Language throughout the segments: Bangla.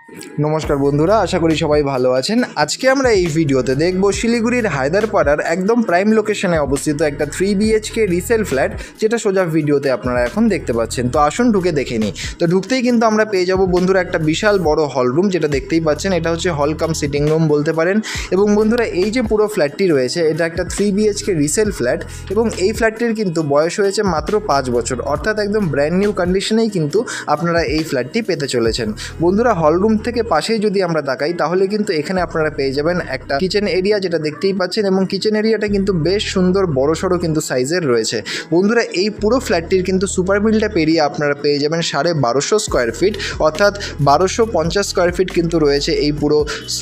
নমস্কার বন্ধুরা, আশা করি সবাই ভালো আছেন। আজকে আমরা এই ভিডিওতে দেখব শিলিগুড়ির হায়দারপাড়ার একদম প্রাইম লোকেশনে অবস্থিত একটা 3 BHK রিসেল ফ্ল্যাট, যেটা সোজা ভিডিওতে আপনারা এখন দেখতে পাচ্ছেন। তো আসুন ঢুকে দেখে নিই। তো ঢুকতেই কিন্তু আমরা পেয়ে যাব বন্ধুরা একটা বিশাল বড় হল রুম, যেটা দেখতেই পাচ্ছেন। এটা হচ্ছে হল কাম সিটিং রুম বলতে পারেন। এবং বন্ধুরা এই যে পুরো ফ্ল্যাটটি রয়েছে, এটা একটা 3 BHK রিসেল ফ্ল্যাট এবং এই ফ্ল্যাটটির কিন্তু বয়স হয়েছে মাত্র 5 বছর, অর্থাৎ একদম ব্র্যান্ড নিউ কন্ডিশনেই কিন্তু আপনারা এই ফ্ল্যাটটি পেতে চলেছেন। বন্ধুরা হল রুম থেকে পাশেই যদি আমরা তাকাই, তাহলে কিন্তু এখানে আপনারা পেয়ে যাবেন একটা কিচেন এরিয়া, যেটা দেখতেই পাচ্ছেন। এবং কিচেন এরিয়াটা কিন্তু বেশ সুন্দর বড়সড় কিন্তু সাইজের রয়েছে। বন্ধুরা এই পুরো ফ্ল্যাটটির কিন্তু সুপার বিল্ড আপ এরিয়া আপনারা পেয়ে যাবেন 1250 স্কোয়ার ফিট, অর্থাৎ 1250 স্কোয়ার ফিট কিন্তু রয়েছে এই পুরো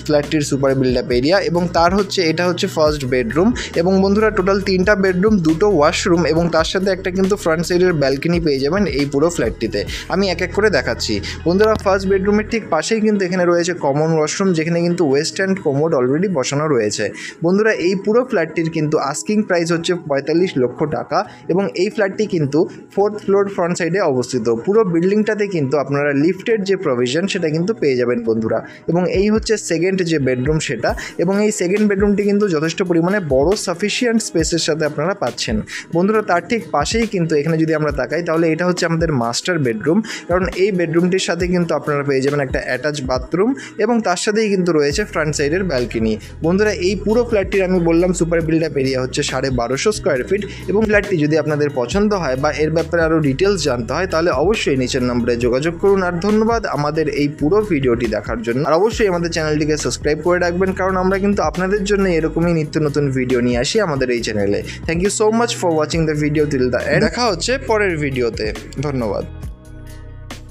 ফ্ল্যাটটির সুপার বিল্ড আপ এরিয়া। এবং তার হচ্ছে এটা হচ্ছে ফার্স্ট বেডরুম। এবং বন্ধুরা টোটাল 3টা বেডরুম, 2টো ওয়াশরুম এবং তার সাথে একটা কিন্তু ফ্রন্ট সাইডের ব্যালকনি পেয়ে যাবেন এই পুরো ফ্ল্যাটটিতে। আমি এক এক করে দেখাচ্ছি। বন্ধুরা ফার্স্ট বেডরুমের ঠিক পাশেই কিন্তু এখানে রয়েছে কমন ওয়াশরুম, যেখানে কিন্তু ওয়েস্টার্ন কোমোড অলরেডি বসানো রয়েছে। বন্ধুরা এই পুরো ফ্ল্যাটটির কিন্তু আস্কিং প্রাইস হচ্ছে 45 লক্ষ টাকা এবং এই ফ্ল্যাটটি কিন্তু 4th ফ্লোর ফ্রন্ট সাইডে অবস্থিত। পুরো বিল্ডিংটাতে কিন্তু আপনারা লিফটের যে প্রভিশন সেটা কিন্তু পেয়ে যাবেন বন্ধুরা। এবং এই হচ্ছে সেকেন্ড যে বেডরুম সেটা, এবং এই সেকেন্ড বেডরুমটি কিন্তু যথেষ্ট পরিমাণে বড় সাফিসিয়েন্ট স্পেসের সাথে আপনারা পাচ্ছেন। বন্ধুরা তার ঠিক পাশেই কিন্তু এখানে যদি আমরা তাকাই, তাহলে এটা হচ্ছে আমাদের মাস্টার বেডরুম, কারণ এই বেডরুমটির সাথে কিন্তু আপনারা পেয়ে যাবেন একটা অ্যাটাচ বাথরুম এবং তার সাথেই কিন্তু রয়েছে ফ্রন্ট সাইডের ব্যালকনি। বন্ধুরা এই পুরো ফ্ল্যাটটির আমি বললাম সুপার বিল্ড আপ এরিয়া হচ্ছে 1250 স্কোয়ার ফিট। এবং ফ্ল্যাটটি যদি আপনাদের পছন্দ হয় বা এর ব্যাপারে আরও ডিটেলস জানতে হয়, তাহলে অবশ্যই নিচের নম্বরে যোগাযোগ করুন। আর ধন্যবাদ আমাদের এই পুরো ভিডিওটি দেখার জন্য। আর অবশ্যই আমাদের চ্যানেলটিকে সাবস্ক্রাইব করে রাখবেন, কারণ আমরা কিন্তু আপনাদের জন্য এরকমই নিত্য নতুন ভিডিও নিয়ে আসি আমাদের এই চ্যানেলে। Thank you so much for watching the video till the end. দেখা হচ্ছে পরের ভিডিওতে। ধন্যবাদ।